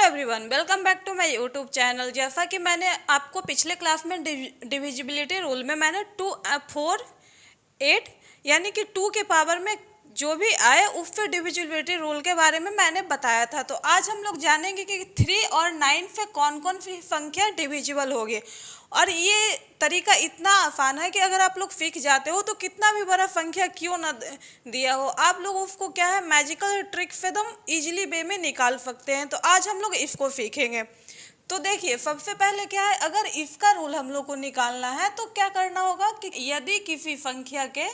Everyone, welcome back to my YouTube channel. जैसा कि मैंने आपको पिछले क्लास में डिविजिबिलिटी रूल में मैंने 2 4 8 यानी कि 2 के पावर में जो भी आए उस पे डिविजिबिलिटी रूल के बारे में मैंने बताया था। तो आज हम लोग जानेंगे कि 3 और 9 से कौन कौन सी संख्या डिविजिबल होगी। और ये तरीका इतना आसान है कि अगर आप लोग सीख जाते हो तो कितना भी बड़ा संख्या क्यों ना दिया हो, आप लोग उसको क्या है मैजिकल ट्रिक से एकदम इजीली वे में निकाल सकते हैं। तो आज हम लोग इसको सीखेंगे। तो देखिए, सबसे पहले क्या है, अगर इसका रूल हम लोग को निकालना है तो क्या करना होगा कि यदि किसी संख्या के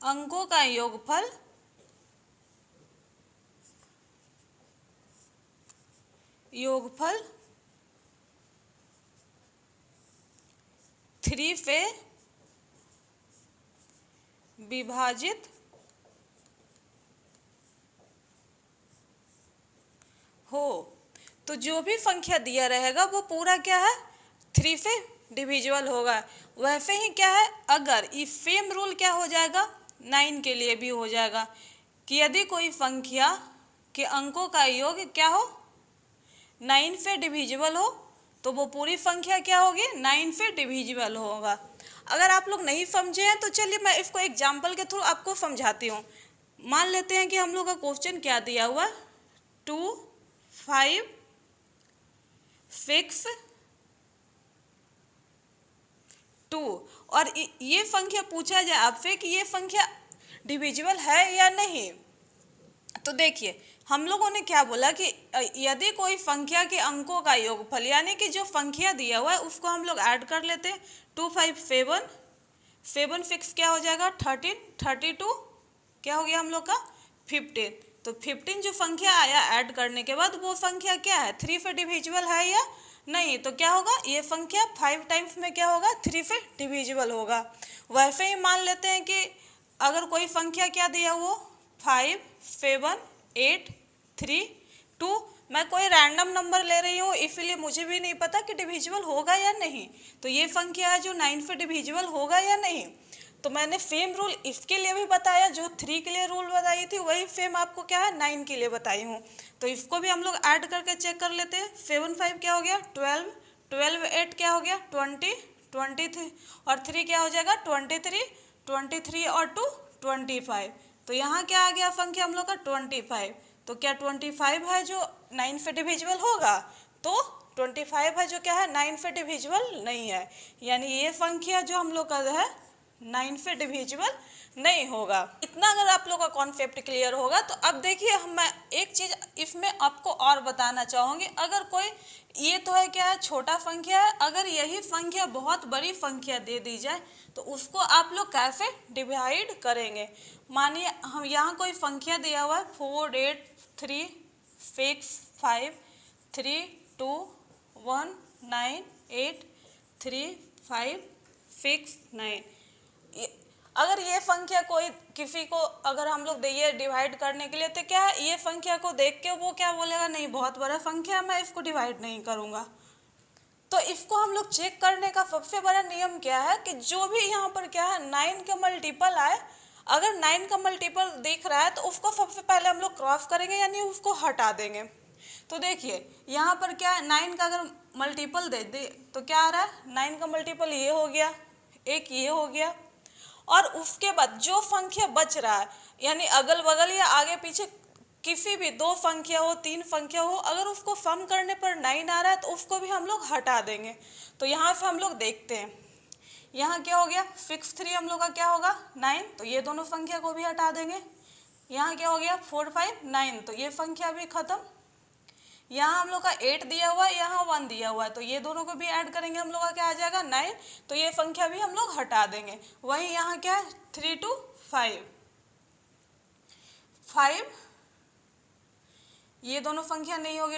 अंकों का योगफल योगफल 3 से विभाजित हो, तो जो भी संख्या दिया रहेगा वो पूरा क्या है 3 से डिविजिबल होगा। वैसे ही क्या है, अगर इस सेम रूल क्या हो जाएगा 9 के लिए भी हो जाएगा कि यदि कोई संख्या के अंकों का योग क्या हो 9 से डिविजिबल हो तो वो पूरी संख्या क्या होगी 9 से डिविजिबल होगा। अगर आप लोग नहीं समझे हैं तो चलिए मैं इसको एग्जाम्पल के थ्रू आपको समझाती हूँ। मान लेते हैं कि हम लोग का क्वेश्चन क्या दिया हुआ 2 5 6 2 और ये संख्या पूछा जाए आपसे कि ये संख्या डिविजिबल है या नहीं। तो देखिए, हम लोगों ने क्या बोला कि यदि कोई संख्या के अंकों का योगफल यानी कि जो संख्या दिया हुआ है उसको हम लोग ऐड कर लेते हैं। 2 5 7 7 6 क्या हो जाएगा 13 32 क्या हो गया हम लोग का 15। तो 15 जो संख्या आया ऐड करने के बाद वो संख्या क्या है 3 से डिविजिबल है या नहीं। तो क्या होगा ये संख्या 5 टाइम्स में क्या होगा 3 से डिविजिबल होगा। वैसे ही मान लेते हैं कि अगर कोई संख्या क्या दिया वो 5 7 8 3 2, मैं कोई रैंडम नंबर ले रही हूँ इसलिए मुझे भी नहीं पता कि डिविजिबल होगा या नहीं। तो ये संख्या है जो 9 से डिविजिबल होगा या नहीं। तो मैंने सेम रूल इसके लिए भी बताया, जो 3 के लिए रूल बताई थी वही सेम आपको क्या है 9 के लिए बताई हूँ। तो इसको भी हम लोग ऐड करके चेक कर लेते हैं। 7 5 क्या हो गया 12 12 8 क्या हो गया 20 23 और 3 क्या हो जाएगा 23 23 और 2 25। तो यहाँ क्या आ गया संख्या हम लोग का 25। तो क्या 25 है जो 9 से डिविजिबल होगा। तो 25 है जो क्या है 9 से डिविजिबल नहीं है, यानी ये संख्या जो हम लोग का है 9 से डिविजिबल नहीं होगा। इतना अगर आप लोग का कॉन्सेप्ट क्लियर होगा तो अब देखिए मैं एक चीज़ इसमें आपको और बताना चाहूँगी। अगर कोई ये तो है क्या है छोटा संख्या है, अगर यही संख्या बहुत बड़ी संख्या दे दी जाए तो उसको आप लोग कैसे डिवाइड करेंगे। मानिए हम यहाँ कोई संख्या दिया हुआ है 4 8 3 6 5 3 2 1 9 8 3 5 6 9। अगर ये संख्या कोई किसी को अगर हम लोग देइए डिवाइड करने के लिए तो क्या है ये संख्या को देख के वो क्या बोलेगा नहीं बहुत बड़ा संख्या है मैं इसको डिवाइड नहीं करूँगा। तो इसको हम लोग चेक करने का सबसे बड़ा नियम क्या है कि जो भी यहाँ पर क्या है 9 का मल्टीपल आए, अगर 9 का मल्टीपल दिख रहा है तो उसको सबसे पहले हम लोग क्रॉस करेंगे यानी उसको हटा देंगे। तो देखिए यहाँ पर क्या है 9 का अगर मल्टीपल दे दे तो क्या आ रहा है 9 का मल्टीपल ये हो गया, एक ये हो गया, और उसके बाद जो संख्या बच रहा है यानी अगल बगल या आगे पीछे किसी भी 2 संख्या हो 3 संख्या हो अगर उसको सम करने पर 9 आ रहा है तो उसको भी हम लोग हटा देंगे। तो यहाँ से हम लोग देखते हैं यहाँ क्या हो गया 6 3 हम लोग का क्या होगा 9, तो ये दोनों संख्या को भी हटा देंगे। यहाँ क्या हो गया 4 5 9, तो ये संख्या भी खत्म। यहाँ हम लोग का 8 दिया हुआ है, यहाँ 1 दिया हुआ है, तो ये दोनों को भी ऐड करेंगे हम लोग का क्या आ जाएगा 9, तो ये संख्या भी हम लोग हटा देंगे। वहीं यहाँ क्या है 3 2 5 5, ये दोनों संख्या नहीं होगी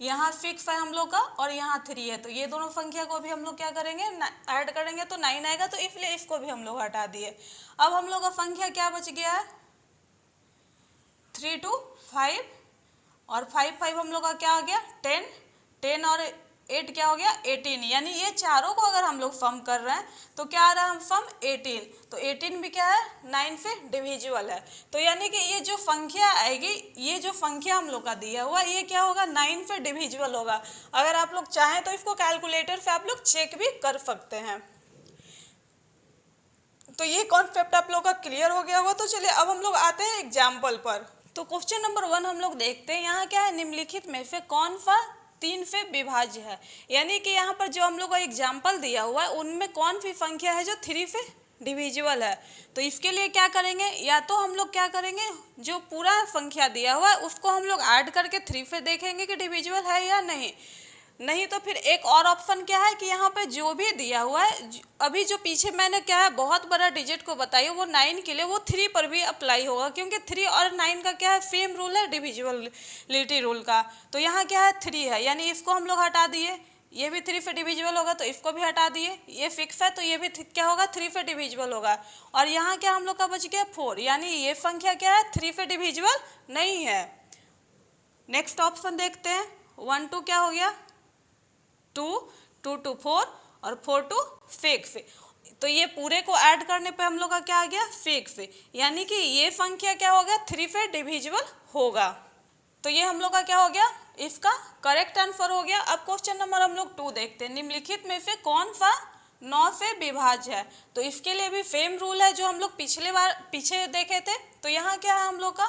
यहाँ 6 है हम लोग का और यहाँ 3 है, तो ये दोनों संख्या को भी हम लोग क्या करेंगे ऐड करेंगे तो 9 आएगा, तो इसलिए इसको भी हम लोग हटा दिए। अब हम लोग का संख्या क्या बच गया है 3 2 5 और 5 5 हम लोग का क्या आ गया 10 10 और 8 क्या हो गया 18, यानी ये चारों को अगर हम लोग फॉर्म कर रहे हैं तो क्या आ रहा है हम फॉर्म 18, तो 18 भी क्या है 9 से डिविजिबल है। तो यानी कि ये जो संख्या आएगी, ये जो संख्या हम लोग का दिया हुआ ये क्या होगा 9 से डिविजिबल होगा। अगर आप लोग चाहें तो इसको कैलकुलेटर से आप लोग चेक भी कर सकते हैं। तो ये कॉन्सेप्ट आप लोग का क्लियर हो गया होगा। तो चलिए अब हम लोग आते हैं एग्जाम्पल पर। तो क्वेश्चन नंबर 1 हम लोग देखते हैं, यहाँ क्या है निम्नलिखित में से कौन सा 3 से विभाज्य है। यानी कि यहाँ पर जो हम लोग का एग्जाम्पल दिया हुआ है उनमें कौन सी संख्या है जो 3 से डिविजिबल है। तो इसके लिए क्या करेंगे, या तो हम लोग क्या करेंगे जो पूरा संख्या दिया हुआ है उसको हम लोग ऐड करके 3 से देखेंगे कि डिविजिबल है या नहीं तो फिर एक और ऑप्शन क्या है कि यहाँ पे जो भी दिया हुआ है, अभी जो पीछे मैंने क्या है बहुत बड़ा डिजिट को बताई वो 9 के लिए, वो 3 पर भी अप्लाई होगा, क्योंकि 3 और 9 का क्या है सेम रूल है डिविजिबिलिटी रूल का। तो यहाँ क्या है 3 है, यानी इसको हम लोग हटा दिए, ये भी 3 से डिविजिबल होगा तो इसको भी हटा दिए, ये फिक्स है तो ये भी क्या होगा 3 से डिविजिबल होगा। और यहाँ क्या हम लोग का बच गया 4, यानी ये संख्या क्या है 3 से डिविजिबल नहीं है। नेक्स्ट ऑप्शन देखते हैं, 1 2 क्या हो गया 2, 2 2 4 और 4 2 6। तो ये पूरे को ऐड करने पे हम लोग का क्या आ गया 6, यानी कि ये संख्या क्या हो गया 3 से डिविजिबल होगा। तो ये हम लोग का क्या हो गया, इसका करेक्ट आंसर हो गया। अब क्वेश्चन नंबर हम लोग 2 देखते हैं, निम्नलिखित में से कौन सा 9 से विभाज्य है। तो इसके लिए भी सेम रूल है जो हम लोग पीछे देखे थे। तो यहाँ क्या है हम लोग का,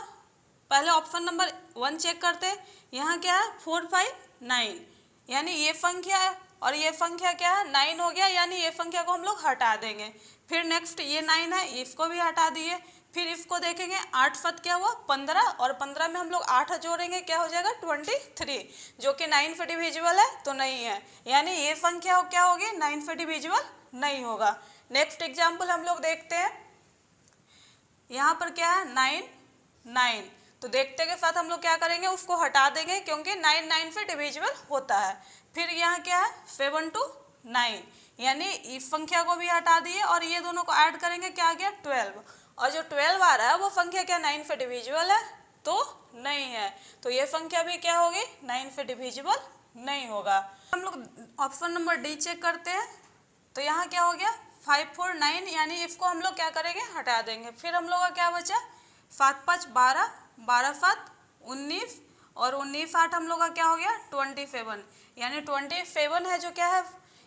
पहले ऑप्शन नंबर 1 चेक करते हैं, यहाँ क्या है 4 5 9, यानी ये संख्या है और ये संख्या क्या है 9 हो गया, यानी ये संख्या को हम लोग हटा देंगे। फिर नेक्स्ट ये 9 है, इसको भी हटा दिए। फिर इसको देखेंगे 8 7 क्या हुआ 15, और 15 में हम लोग 8 जोड़ेंगे क्या हो जाएगा 23, जो कि 9 से डिविजिबल है तो नहीं है, यानी ये संख्या क्या होगी 9 से डिविजिबल नहीं होगा। नेक्स्ट एग्जाम्पल हम लोग देखते हैं, यहाँ पर क्या है 9 9, तो देखते के साथ हम लोग क्या करेंगे उसको हटा देंगे, क्योंकि 9 9 से डिविजिबल होता है। फिर यहाँ क्या है 7 2 9, यानी इस संख्या को भी हटा दिए और ये दोनों को ऐड करेंगे क्या आ गया 12, और जो 12 आ रहा है वो संख्या क्या 9 से डिविजिबल है तो नहीं है, तो ये संख्या भी क्या होगी 9 से डिविजिबल नहीं होगा। हम लोग ऑप्शन नंबर डी चेक करते हैं, तो यहाँ क्या हो गया 5 4 9, यानी इसको हम लोग क्या करेंगे हटा देंगे। फिर हम लोग का क्या बचा 7 5 12, 12 7 19, और 19 8 हम लोग का क्या हो गया 27, यानी 27 है जो क्या है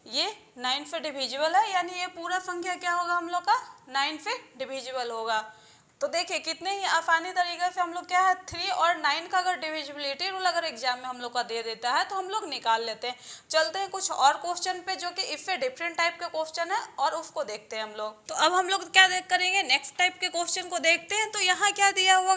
ये 9 से डिविजिबल है, यानी ये पूरा संख्या क्या होगा हम लोग का 9 से डिविजिबल होगा। तो देखिए कितने ही आसानी तरीके से हम लोग क्या है 3 और 9 का अगर डिविजिबिलिटी रूल अगर एग्जाम में हम लोग का दे देता है तो हम लोग निकाल लेते हैं। चलते हैं कुछ और क्वेश्चन पे जो कि इससे डिफरेंट टाइप के क्वेश्चन है और उसको देखते हैं हम लोग। तो अब हम लोग क्या करेंगे नेक्स्ट टाइप के क्वेश्चन को देखते हैं। तो यहाँ क्या दिया हुआ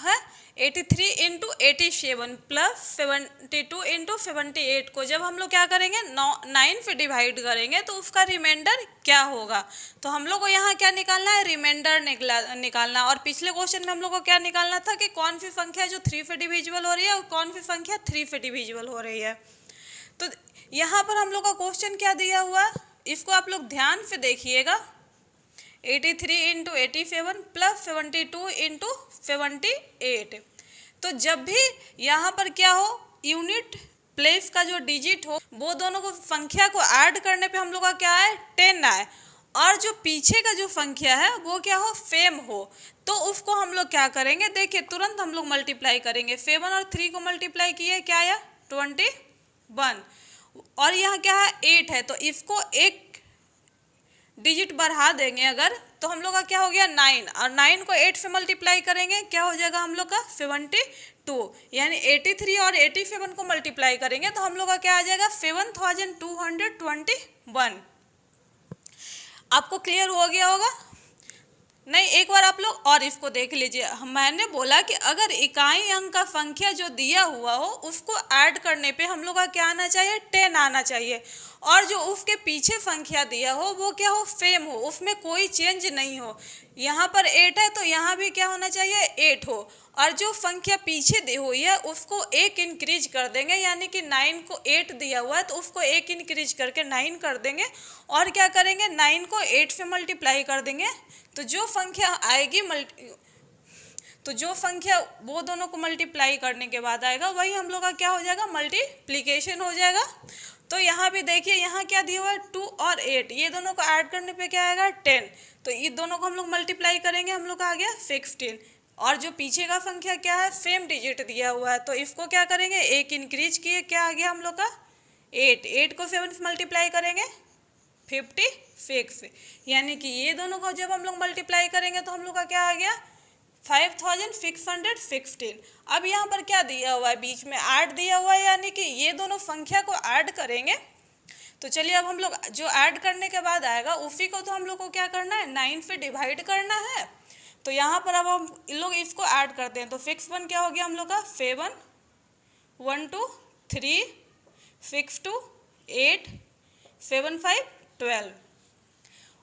है 83 इंटू 87 प्लस 72 इंटू 78 को जब हम लोग क्या करेंगे 9 से डिवाइड करेंगे तो उसका रिमाइंडर क्या होगा। तो हम लोग को यहाँ क्या निकालना है रिमाइंडर निकालना, और पिछले क्वेश्चन में हम लोग को क्या निकालना था कि कौन सी संख्या जो 3 से डिविजिबल हो रही है और कौन सी संख्या 3 से डिविजिबल हो रही है। तो यहाँ पर हम लोग का क्वेश्चन क्या दिया हुआ है इसको आप लोग ध्यान से देखिएगा, 83 इंटू 87 प्लस 72 इंटू 78। तो जब भी यहाँ पर क्या हो यूनिट प्लेस का जो डिजिट हो वो दोनों को संख्या को ऐड करने पे हम लोग का क्या है 10 आए, और जो पीछे का जो संख्या है वो क्या हो सेम हो, तो उसको हम लोग क्या करेंगे देखिए तुरंत हम लोग मल्टीप्लाई करेंगे। 7 और 3 को मल्टीप्लाई किए क्या आया 21, और यहाँ क्या है 8 है, तो इसको एक डिजिट बढ़ा देंगे अगर तो हम लोग का क्या हो गया 9, और 9 को 8 से मल्टीप्लाई करेंगे क्या हो जाएगा हम लोग का 72, यानी 83 और 87 को मल्टीप्लाई करेंगे तो हम लोग का क्या आ जाएगा 7221। आपको क्लियर हो गया होगा नहीं, एक बार आप लोग और इसको देख लीजिए। मैंने बोला कि अगर इकाई अंक का संख्या जो दिया हुआ हो उसको ऐड करने पे हम लोग का क्या आना चाहिए 10 आना चाहिए, और जो उसके पीछे संख्या दिया हो वो क्या हो सेम हो, उसमें कोई चेंज नहीं हो। यहाँ पर 8 है तो यहाँ भी क्या होना चाहिए 8 हो, और जो संख्या पीछे दी हुई है उसको 1 इंक्रीज कर देंगे, यानी कि 9 को 8 दिया हुआ है तो उसको 1 इंक्रीज करके 9 कर देंगे, और क्या करेंगे 9 को 8 से मल्टीप्लाई कर देंगे, तो जो संख्या आएगी जो संख्या वो दोनों को मल्टीप्लाई करने के बाद आएगा वही हम लोग का क्या हो जाएगा मल्टीप्लिकेशन हो जाएगा। तो यहाँ भी देखिए, यहाँ क्या दिया हुआ है 2 और 8, ये दोनों को ऐड करने पे क्या आएगा 10। तो ये दोनों को हम लोग मल्टीप्लाई करेंगे, हम लोग का आ गया 16। और जो पीछे का संख्या क्या है, सेम डिजिट दिया हुआ है, तो इसको क्या करेंगे, एक इंक्रीज किए, क्या आ गया हम लोग का 8 को 7 से मल्टीप्लाई करेंगे 56। यानी कि ये दोनों को जब हम लोग मल्टीप्लाई करेंगे तो हम लोग का क्या आ गया 5616। अब यहाँ पर क्या दिया हुआ है, बीच में ऐड दिया हुआ है, यानी कि ये दोनों संख्या को ऐड करेंगे। तो चलिए अब हम लोग जो ऐड करने के बाद आएगा उसी को तो हम लोग को क्या करना है, 9 से डिवाइड करना है। तो यहाँ पर अब हम लोग इसको ऐड करते हैं, तो 6 क्या हो गया हम लोग का 7 1 2 3 6 2 8 7 5 12।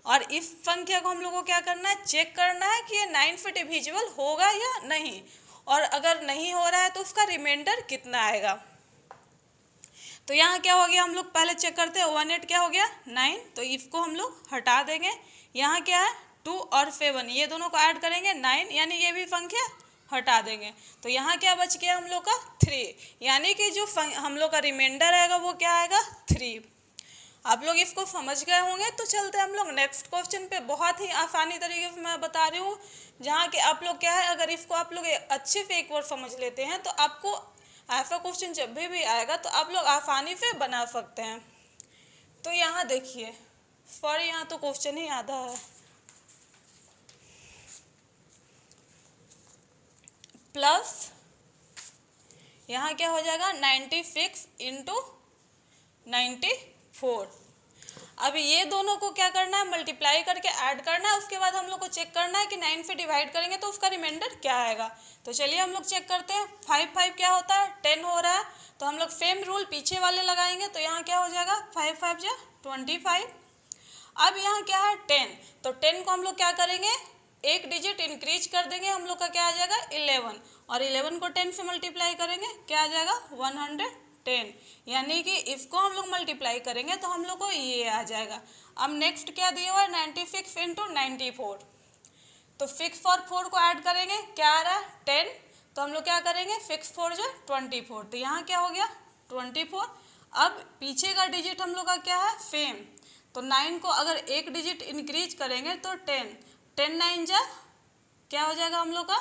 और इस संख्या को हम लोग को क्या करना है, चेक करना है कि ये 9 से डिविजिबल होगा या नहीं, और अगर नहीं हो रहा है तो उसका रिमाइंडर कितना आएगा। तो यहाँ क्या हो गया, हम लोग पहले चेक करते हैं, 1 8 क्या हो गया 9, तो इसको हम लोग हटा देंगे। यहाँ क्या है 2 और 7, ये दोनों को ऐड करेंगे 9, यानी ये भी संख्या हटा देंगे। तो यहाँ क्या बच गया हम लोग का 3, यानी कि जो हम लोग का रिमाइंडर आएगा वो क्या आएगा 3। आप लोग इसको समझ गए होंगे। तो चलते हैं हम लोग नेक्स्ट क्वेश्चन पे। बहुत ही आसानी तरीके से मैं बता रही हूँ, जहाँ कि आप लोग क्या है, अगर इसको आप लोग अच्छे से एक बार समझ लेते हैं तो आपको ऐसा क्वेश्चन जब भी आएगा तो आप लोग आसानी से बना सकते हैं। तो यहाँ देखिए, सॉरी यहाँ तो क्वेश्चन ही आधा है। प्लस यहाँ क्या हो जाएगा 96 इंटू 94। अब ये दोनों को क्या करना है, मल्टीप्लाई करके ऐड करना है। उसके बाद हम लोग को चेक करना है कि 9 से डिवाइड करेंगे तो उसका रिमाइंडर क्या आएगा। तो चलिए हम लोग चेक करते हैं। 5 5 क्या होता है 10 हो रहा है, तो हम लोग सेम रूल पीछे वाले लगाएंगे। तो यहाँ क्या हो जाएगा 5 5 जा 25। अब यहाँ क्या है 10, तो 10 को हम लोग क्या करेंगे, एक डिजिट इंक्रीज कर देंगे, हम लोग का क्या आ जाएगा 11, और 11 को 10 से मल्टीप्लाई करेंगे क्या आ जाएगा 110। यानी कि इसको हम लोग मल्टीप्लाई करेंगे तो हम लोग को ये आ जाएगा। अब नेक्स्ट क्या दिया हुआ है 96 इंटू 94। तो 6 और 4 को ऐड करेंगे, क्या आ रहा है 10, तो हम लोग क्या करेंगे 6 4 जो 24। तो यहाँ क्या हो गया 24। अब पीछे का डिजिट हम लोग का क्या है सेम, तो 9 को अगर एक डिजिट इंक्रीज करेंगे तो 10 10 9 जा क्या हो जाएगा हम लोग का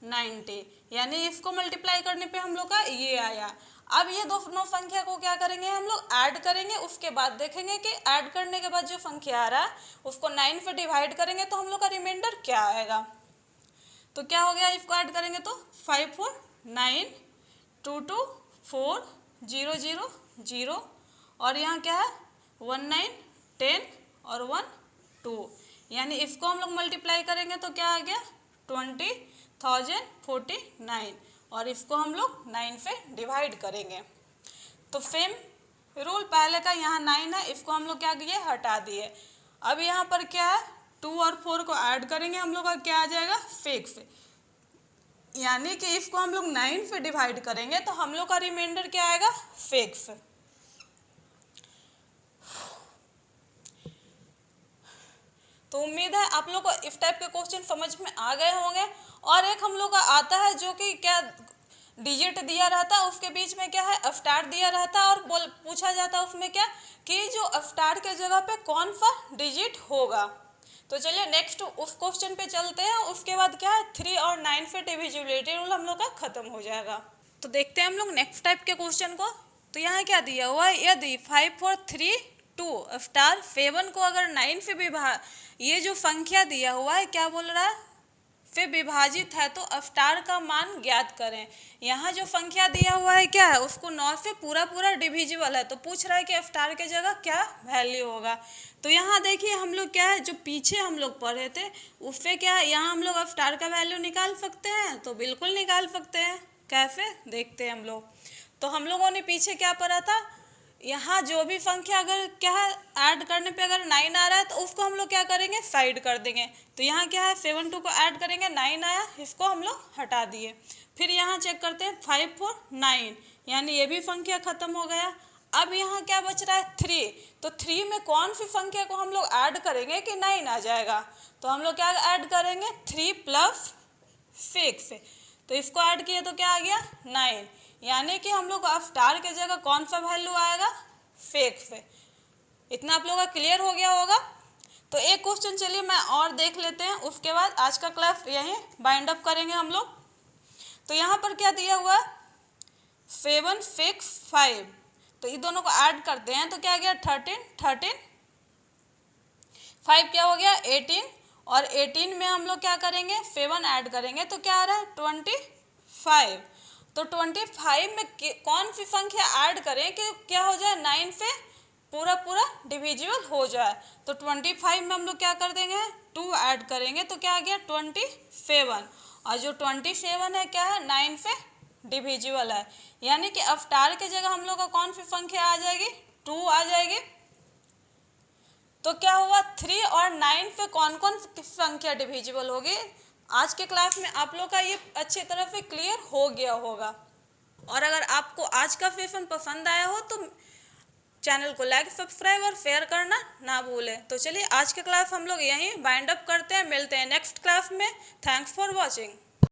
90। यानी इसको मल्टीप्लाई करने पे हम लोग का ये आया। अब ये दोनों संख्या को क्या करेंगे हम लोग ऐड करेंगे। उसके बाद देखेंगे कि ऐड करने के बाद जो संख्या आ रहा है उसको 9 से डिवाइड करेंगे तो हम लोग का रिमाइंडर क्या आएगा। तो क्या हो गया, इसको ऐड करेंगे तो 5 4 9 2 2 4 0 0 0, और यहाँ क्या है 1 9 10 और 1 2। यानी इसको हम लोग मल्टीप्लाई करेंगे तो क्या आ गया 20,049, और इसको हम लोग 9 से डिवाइड करेंगे। तो सेम रूल पहले का, यहाँ 9 है, इसको हम लोग क्या किए हटा दिए। अब यहाँ पर क्या है 2 और 4 को ऐड करेंगे, हम लोग का क्या आ जाएगा 6। यानी कि इसको हम लोग 9 से डिवाइड करेंगे तो हम लोग का रिमाइंडर क्या आएगा 6। तो उम्मीद है आप लोग को इस टाइप के क्वेश्चन समझ में आ गए होंगे। और एक हम लोग का आता है जो कि क्या डिजिट दिया रहता है, उसके बीच में क्या है स्टार दिया रहता है, और पूछा जाता है उसमें क्या कि जो स्टार के जगह पे कौन सा डिजिट होगा। तो चलिए नेक्स्ट उस क्वेश्चन पे चलते हैं। उसके बाद क्या है 3 और 9 से डिविजिबिलिटी रूल हम लोग का खत्म हो जाएगा। तो देखते हैं हम लोग नेक्स्ट टाइप के क्वेश्चन को। तो यहाँ क्या दिया हुआ है, यदि 5 4 3 2 स्टार 7 को अगर 9 से ये जो संख्या दिया हुआ है क्या बोल रहा है से विभाजित है तो स्टार का मान ज्ञात करें। यहाँ जो संख्या दिया हुआ है क्या है, उसको 9 से पूरा डिविजिबल है, तो पूछ रहा है कि स्टार के जगह क्या वैल्यू होगा। तो यहाँ देखिए हम लोग क्या है, जो पीछे हम लोग पढ़े थे उससे क्या है, यहाँ हम लोग स्टार का वैल्यू निकाल सकते हैं। तो बिल्कुल निकाल सकते हैं, कैसे देखते हैं हम लोग। तो हम लोगों ने पीछे क्या पढ़ा था, यहाँ जो भी संख्या अगर क्या है ऐड करने पे अगर 9 आ रहा है तो उसको हम लोग क्या करेंगे साइड कर देंगे। तो यहाँ क्या है 7 2 को ऐड करेंगे, 9 आया, इसको हम लोग हटा दिए। फिर यहाँ चेक करते हैं 5 4 9, यानी ये भी संख्या खत्म हो गया। अब यहाँ क्या बच रहा है 3, तो 3 में कौन सी संख्या को हम लोग ऐड करेंगे कि 9 आ जाएगा। तो हम लोग क्या ऐड करेंगे 3 + 6, तो इसको ऐड किए तो क्या आ गया 9। यानी कि हम लोग अवतार की जगह कौन सा वैल्यू आएगा, फेक से। इतना आप लोगों का क्लियर हो गया होगा। तो एक क्वेश्चन चलिए मैं और देख लेते हैं, उसके बाद आज का क्लास यहीं बाइंड अप करेंगे हम लोग। तो यहाँ पर क्या दिया हुआ है, 7 6 5, तो ये दोनों को ऐड करते हैं तो क्या गया 13 13, 5 क्या हो गया 18, और 18 में हम लोग क्या करेंगे 7 ऐड करेंगे तो क्या आ रहा है 25। तो 25 में कौन सी संख्या ऐड करें कि क्या हो जाए 9 से पूरा पूरा डिविजिबल हो जाए। तो 25 में हम लोग क्या कर देंगे 2 ऐड करेंगे तो क्या आ गया 27, और जो 27 है क्या है 9 से डिविजिबल है। यानी कि अवतार की जगह हम लोग का कौन सी संख्या आ जाएगी 2 आ जाएगी। तो क्या हुआ 3 और 9 पे कौन कौन सी संख्या डिविजिबल होगी। आज के क्लास में आप लोग का ये अच्छी तरह से क्लियर हो गया होगा। और अगर आपको आज का सेशन पसंद आया हो तो चैनल को लाइक सब्सक्राइब और शेयर करना ना भूलें। तो चलिए आज के क्लास हम लोग यहीं बाइंड अप करते हैं, मिलते हैं नेक्स्ट क्लास में। Thanks for watching.